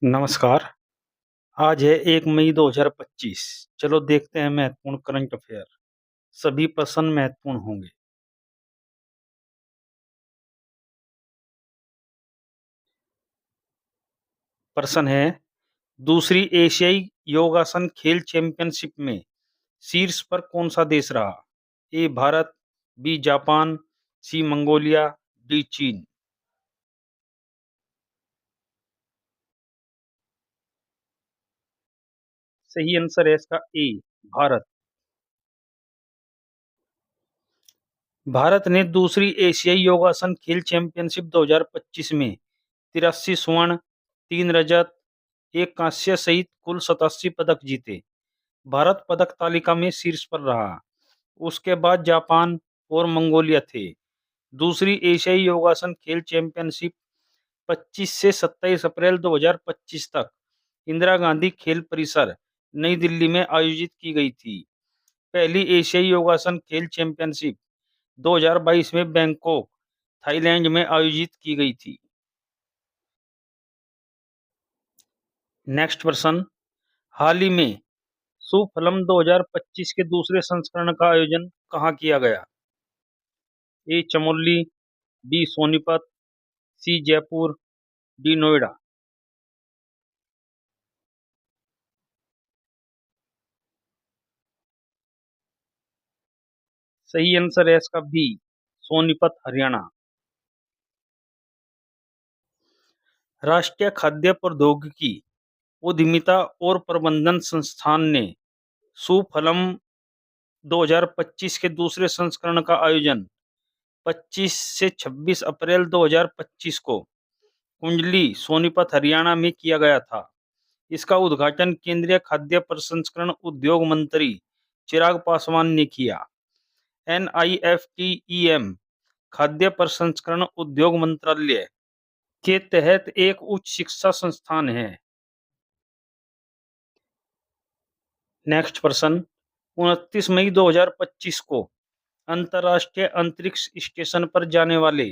नमस्कार। आज है 1 मई 2025। चलो देखते हैं महत्वपूर्ण करंट अफेयर। सभी प्रश्न महत्वपूर्ण होंगे। प्रश्न है, दूसरी एशियाई योगासन खेल चैंपियनशिप में शीर्ष पर कौन सा देश रहा? ए भारत, बी जापान, सी मंगोलिया, डी चीन। सही आंसर है इसका ए भारत। भारत ने दूसरी एशियाई योगासन खेल चैंपियनशिप 2025 में 83 स्वर्ण, 3 रजत, 1 कांस्य सहित कुल 87 पदक जीते। भारत पदक तालिका में शीर्ष पर रहा। उसके बाद जापान और मंगोलिया थे। दूसरी एशियाई योगासन खेल चैंपियनशिप 25 से 27 अप्रैल 2025 तक इंदिरा गांधी खेल परिसर, नई दिल्ली में आयोजित की गई थी। पहली एशियाई योगासन खेल चैंपियनशिप 2022 में बैंकॉक, थाईलैंड में आयोजित की गई थी। नेक्स्ट प्रश्न, हाल ही में सुफलम 2025 के दूसरे संस्करण का आयोजन कहाँ किया गया? ए चमोली, बी सोनीपत, सी जयपुर, डी नोएडा। सही आंसर है इसका बी सोनीपत, हरियाणा। राष्ट्रीय खाद्य प्रौद्योगिकी उद्यमिता और प्रबंधन संस्थान ने सुफलम 2025 के दूसरे संस्करण का आयोजन 25 से 26 अप्रैल 2025 को कुंडली, सोनीपत, हरियाणा में किया गया था। इसका उद्घाटन केंद्रीय खाद्य प्रसंस्करण उद्योग मंत्री चिराग पासवान ने किया। NIFTEM खाद्य प्रसंस्करण उद्योग मंत्रालय के तहत एक उच्च शिक्षा संस्थान है। नेक्स्ट प्रश्न, 29 मई 2025 को अंतर्राष्ट्रीय अंतरिक्ष स्टेशन पर जाने वाले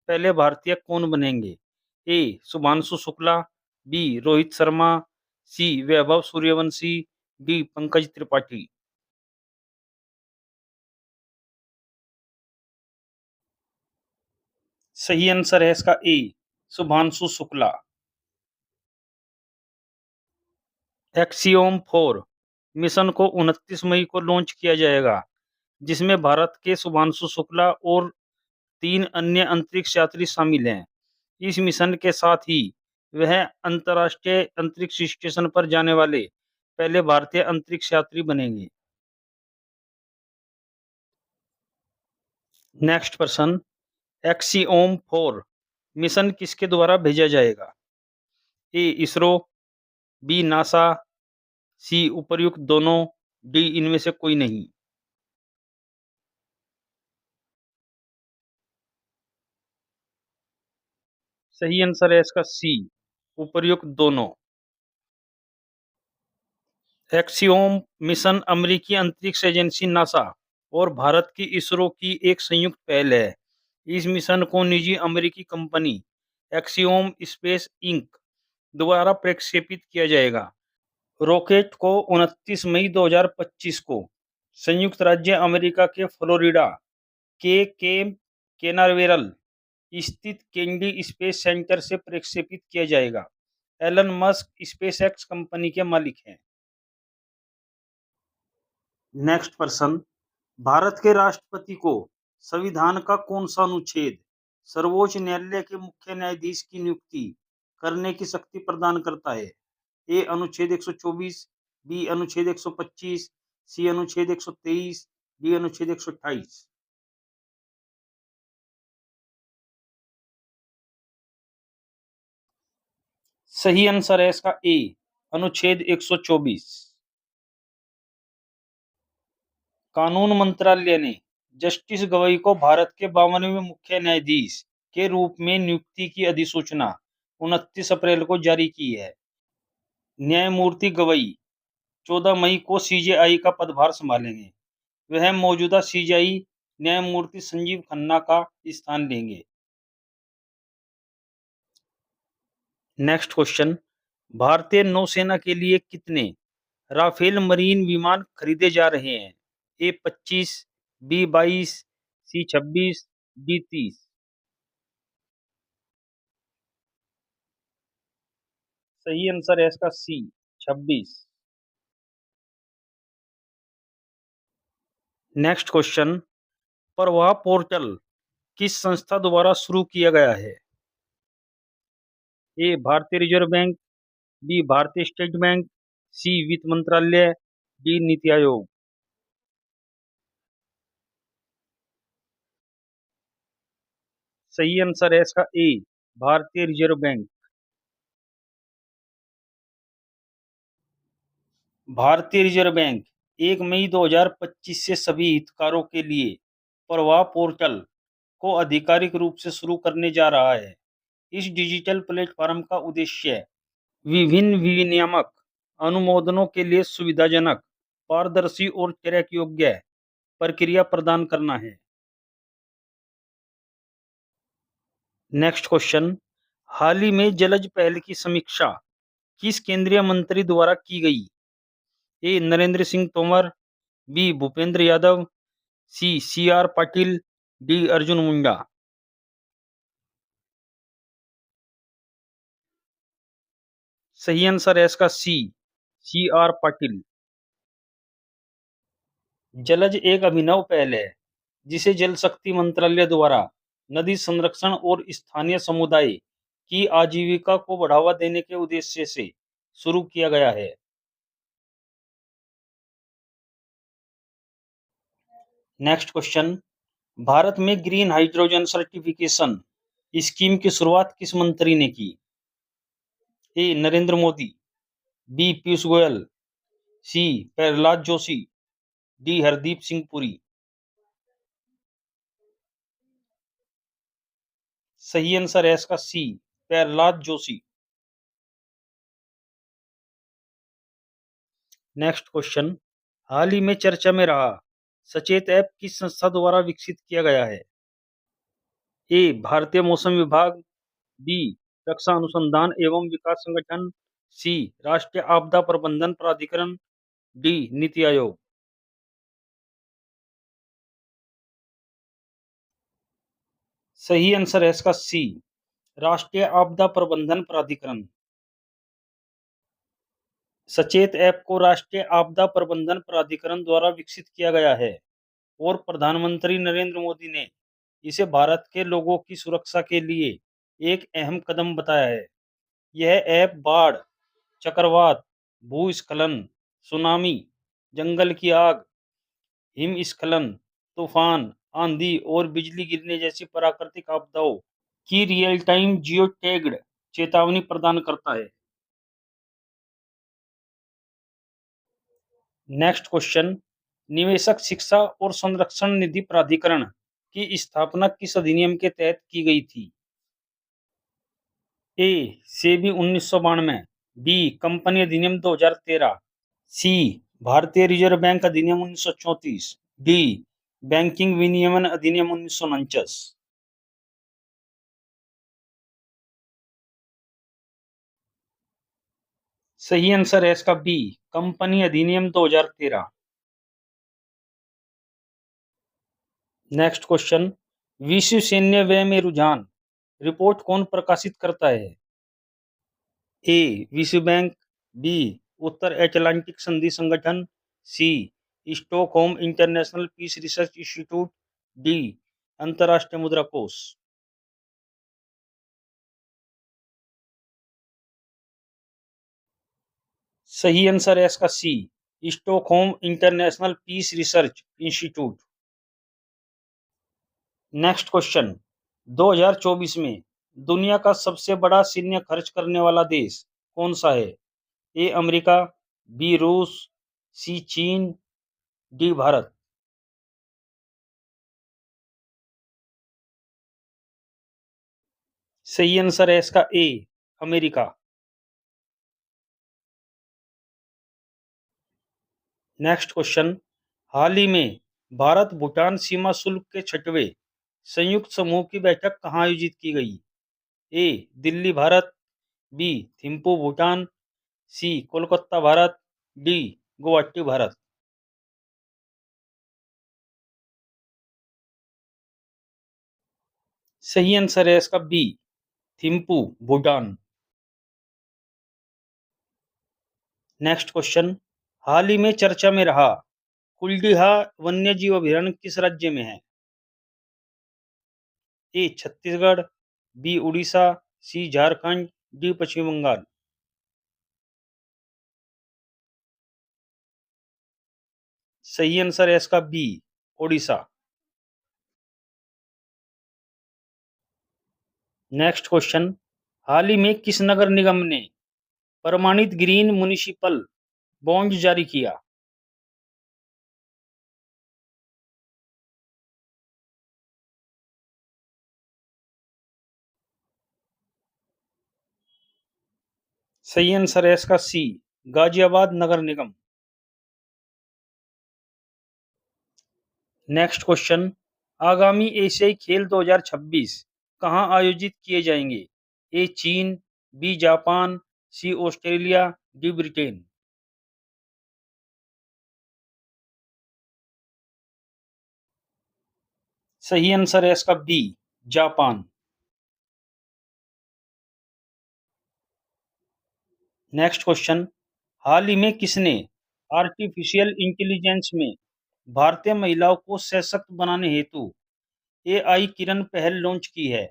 पहले भारतीय कौन बनेंगे? ए शुभांशु शुक्ला, बी रोहित शर्मा, सी वैभव सूर्यवंशी, डी पंकज त्रिपाठी। सही आंसर है इसका ए शुभांशु शुक्ला। एक्सियोम 4 मिशन को 29 मई को लॉन्च किया जाएगा, जिसमें भारत के शुभांशु शुक्ला और 3 अन्य अंतरिक्ष यात्री शामिल हैं। इस मिशन के साथ ही वह अंतर्राष्ट्रीय अंतरिक्ष स्टेशन पर जाने वाले पहले भारतीय अंतरिक्ष यात्री बनेंगे। नेक्स्ट प्रश्न, एक्सियोम 4 मिशन किसके द्वारा भेजा जाएगा? ए इसरो, बी नासा, सी उपर्युक्त दोनों, डी इनमें से कोई नहीं। सही आंसर है इसका सी उपर्युक्त दोनों। एक्सियोम मिशन अमेरिकी अंतरिक्ष एजेंसी नासा और भारत की इसरो की एक संयुक्त पहल है। इस मिशन को निजी अमेरिकी कंपनी एक्सियोम स्पेस इंक द्वारा प्रक्षेपित किया जाएगा। रॉकेट को 29 मई 2025 को संयुक्त राज्य अमेरिका के फ्लोरिडा के केनावेरल स्थित केनेडी स्पेस सेंटर से प्रक्षेपित किया जाएगा। एलन मस्क स्पेसएक्स कंपनी के मालिक हैं। नेक्स्ट प्रश्न, भारत के राष्ट्रपति को संविधान का कौन सा अनुच्छेद सर्वोच्च न्यायालय के मुख्य न्यायाधीश की नियुक्ति करने की शक्ति प्रदान करता है? ए अनुच्छेद 124, बी अनुच्छेद 125, सी अनुच्छेद 123, डी अनुच्छेद 128। सही आंसर है इसका ए अनुच्छेद 124। कानून मंत्रालय ने जस्टिस गवई को भारत के 52वें मुख्य न्यायाधीश के रूप में नियुक्ति की अधिसूचना 29 अप्रैल को जारी की है। न्यायमूर्ति गवई 14 मई को सीजेआई का पदभार संभालेंगे। वह मौजूदा सीजेआई न्यायमूर्ति संजीव खन्ना का स्थान लेंगे। नेक्स्ट क्वेश्चन, भारतीय नौसेना के लिए कितने राफेल मरीन विमान खरीदे जा रहे हैं? A-25, B-22, C-26, D-30। सही आंसर है इसका C-26। नेक्स्ट क्वेश्चन, प्रवाह पोर्टल किस संस्था द्वारा शुरू किया गया है? ए भारतीय रिजर्व बैंक, बी भारतीय स्टेट बैंक, सी वित्त मंत्रालय, डी नीति आयोग। सही आंसर है इसका ए भारतीय रिजर्व बैंक। भारतीय रिजर्व बैंक 1 मई 2025 से सभी हितधारकों के लिए प्रवाह पोर्टल को आधिकारिक रूप से शुरू करने जा रहा है। इस डिजिटल प्लेटफॉर्म का उद्देश्य विभिन्न विनियामक अनुमोदनों के लिए सुविधाजनक, पारदर्शी और ट्रैक योग्य प्रक्रिया प्रदान करना है। नेक्स्ट क्वेश्चन, हाल ही में जलज पहल की समीक्षा किस केंद्रीय मंत्री द्वारा की गई? A Narendra Singh Tomar, B Bhupendra Yadav, C C R Patil, D Arjun Munda. सही आंसर है इसका सी आर पाटिल। जलज एक अभिनव पहल है जिसे जल शक्ति मंत्रालय द्वारा नदी संरक्षण और स्थानीय समुदाय की आजीविका को बढ़ावा देने के उद्देश्य से शुरू किया गया है। नेक्स्ट क्वेश्चन, भारत में ग्रीन हाइड्रोजन सर्टिफिकेशन स्कीम की शुरुआत किस मंत्री ने की? ए नरेंद्र मोदी, बी पीयूष गोयल, सी प्रहलाद जोशी, डी हरदीप सिंह पुरी। सही आंसर है इसका सी प्रहलाद जोशी। नेक्स्ट क्वेश्चन, हाल ही में चर्चा में रहा सचेत ऐप किस संस्था द्वारा विकसित किया गया है? ए भारतीय मौसम विभाग, बी रक्षा अनुसंधान एवं विकास संगठन, सी राष्ट्रीय आपदा प्रबंधन प्राधिकरण, डी नीति आयोग। सही आंसर है इसका सी राष्ट्रीय आपदा प्रबंधन प्राधिकरण। सचेत ऐप को राष्ट्रीय आपदा प्रबंधन प्राधिकरण द्वारा विकसित किया गया है और प्रधानमंत्री नरेंद्र मोदी ने इसे भारत के लोगों की सुरक्षा के लिए एक अहम कदम बताया है। यह ऐप बाढ़, चक्रवात, भूस्खलन, सुनामी, जंगल की आग, हिमस्खलन, तूफान, आंधी और बिजली गिरने जैसी प्राकृतिक आपदाओं की रियल टाइम जियो टैग्ड चेतावनी प्रदान करता है। नेक्स्ट क्वेश्चन, निवेशक शिक्षा और संरक्षण निधि प्राधिकरण की स्थापना किस अधिनियम के तहत की गई थी? ए सेबी 1992, बी कंपनी अधिनियम 2013, सी भारतीय रिजर्व बैंक अधिनियम 1934, डी बैंकिंग विनियमन अधिनियम 1949। सही आंसर है इसका बी कंपनी अधिनियम 2013। नेक्स्ट क्वेश्चन, विश्व सैन्य व्यय में रुझान रिपोर्ट कौन प्रकाशित करता है? ए विश्व बैंक, बी उत्तर अटलांटिक संधि संगठन, C Stockholm International Peace Research Institute, D अंतर्राष्ट्रीय मुद्रा कोष। सही आंसर है इसका C Stockholm International Peace Research Institute. Next question, 2024 में दुनिया का सबसे बड़ा सैन्य खर्च करने वाला देश कौन सा है? ए अमेरिका, बी रूस, सी चीन, डी भारत। सही आंसर है इसका ए अमेरिका। नेक्स्ट क्वेश्चन, हाल ही में भारत भूटान सीमा शुल्क के 6वें संयुक्त समूह की बैठक कहाँ आयोजित की गई? A Delhi Bharat, B Thimphu Bhutan, C Kolkata Bharat, D Guwahati Bharat. सही आंसर है इसका B Thimphu, Bhutan. Next question, हाल ही में चर्चा में रहा कुलडीहा वन्यजीव अभयारण्य किस राज्य में है? ए छत्तीसगढ़, बी उड़ीसा, सी झारखंड, डी पश्चिम बंगाल। सही आंसर है इसका बी ओडिशा। नेक्स्ट क्वेश्चन, हाल ही में किस नगर निगम ने प्रमाणित ग्रीन म्युनिसिपल बॉन्ड जारी किया? सही आंसर है इसका सी गाजियाबाद नगर निगम। नेक्स्ट क्वेश्चन, आगामी एशियाई खेल 2026 कहां आयोजित किए जाएंगे? ए चीन, बी जापान, सी ऑस्ट्रेलिया, डी ब्रिटेन। सही आंसर है इसका बी जापान। नेक्स्ट क्वेश्चन, हाल ही में किसने आर्टिफिशियल इंटेलिजेंस में भारतीय महिलाओं को सशक्त बनाने हेतु एआई किरण पहल लॉन्च की है?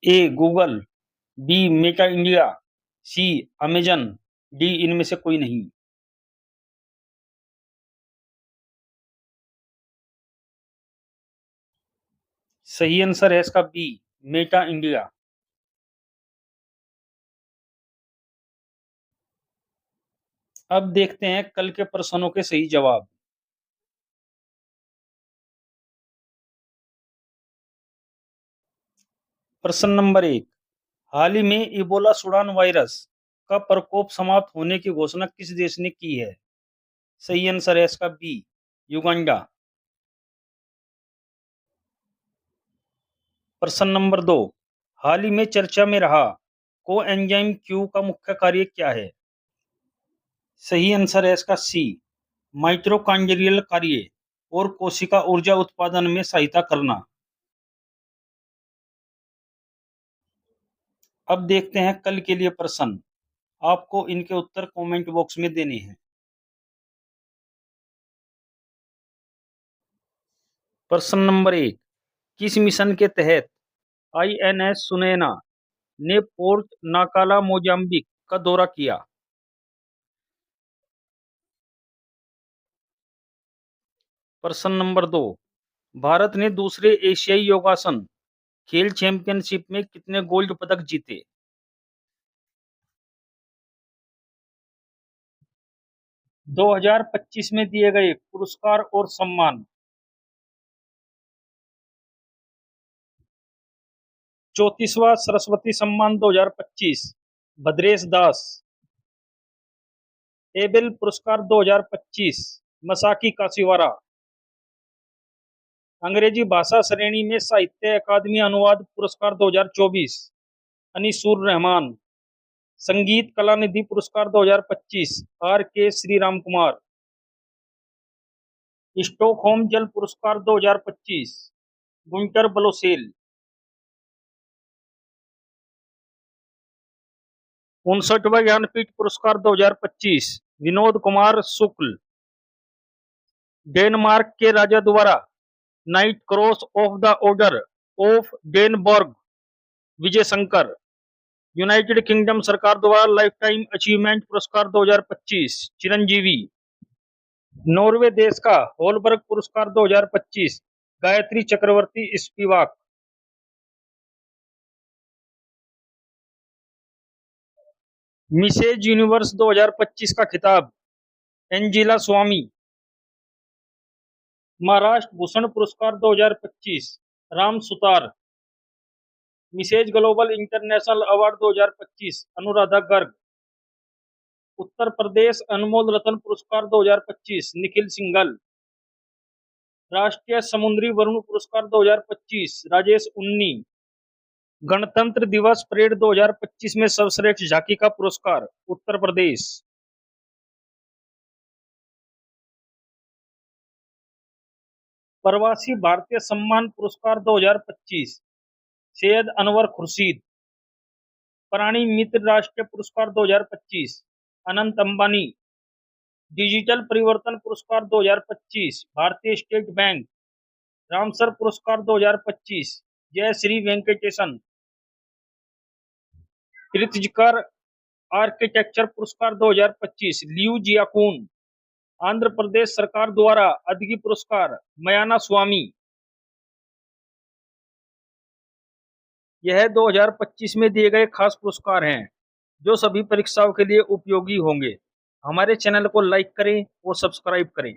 ए गूगल, बी मेटा इंडिया, सी अमेजन, डी इनमें से कोई नहीं। सही आंसर है इसका बी मेटा इंडिया। अब देखते हैं कल के प्रश्नों के सही जवाब। प्रश्न नंबर 1, हाल ही में इबोला सुडान वायरस का प्रकोप समाप्त होने की घोषणा किस देश ने की है? सही आंसर है इसका बी युगांडा। प्रश्न नंबर 2, हाल ही में चर्चा में रहा कोएंजाइम क्यू का मुख्य कार्य क्या है? सही आंसर है इसका सी माइटोकॉन्ड्रियल कार्य और कोशिका ऊर्जा उत्पादन में सहायता करना। अब देखते हैं कल के लिए प्रश्न, आपको इनके उत्तर कमेंट बॉक्स में देने हैं। प्रश्न नंबर 1, किस मिशन के तहत आईएनएस सुनैना ने पोर्ट नाकाला मोजाम्बिक का दौरा किया? प्रश्न नंबर 2, भारत ने दूसरे एशियाई योगासन खेल चैंपियनशिप में कितने गोल्ड पदक जीते? 2025 में दिए गए पुरस्कार और सम्मान। 34वां सरस्वती सम्मान 2025 भद्रेश दास। एबेल पुरस्कार 2025 मसाकी काशीवारा। अंग्रेजी भाषा श्रेणी में साहित्य अकादमी अनुवाद पुरस्कार 2024 अनीसुर रहमान। संगीत कला निधि पुरस्कार 2025 आर के श्री राम कुमार। स्टॉकहोम जल पुरस्कार 2025 गुंटर बलोसेल। 59वां ज्ञानपीठ पुरस्कार 2025 विनोद कुमार शुक्ल। डेनमार्क के राजा द्वारा knight cross of the order of Dannebrog Vijay Shankar. United Kingdom सरकार द्वारा लाइफ टाइम अचीवमेंट पुरस्कार 2025 चिरंजीवी। नॉर्वे देश का होलबर्ग पुरस्कार 2025 गायत्री चक्रवर्ती स्पिवाक। मिसेज यूनिवर्स 2025 का खिताब एंजिला स्वामी। महाराष्ट्र भूषण पुरस्कार 2025 Ram Sutar. Mrs Global International Award 2025 Anuradha Garg. Uttar Pradesh Anmol Ratna पुरस्कार 2025 निखिल सिंघल। राष्ट्रीय समुद्री वरुण पुरस्कार 2025 राजेश उन्नी। गणतंत्र दिवस परेड 2025 में सर्वश्रेष्ठ झांकी का पुरस्कार उत्तर प्रदेश। प्रवासी भारतीय सम्मान पुरस्कार 2025 सैयद अनवर खुर्शीद। प्राणी मित्र राष्ट्रीय पुरस्कार 2025 अनंत अंबानी। डिजिटल परिवर्तन पुरस्कार 2025 भारतीय स्टेट बैंक। रामसर पुरस्कार 2025 जय श्री वेंकटेशन। प्रित्जकर आर्किटेक्चर पुरस्कार 2025 लियू जियाकून। आंध्र प्रदेश सरकार द्वारा अदगी पुरस्कार मयाना स्वामी। यह 2025 में दिए गए खास पुरस्कार हैं जो सभी परीक्षाओं के लिए उपयोगी होंगे। हमारे चैनल को लाइक करें और सब्सक्राइब करें।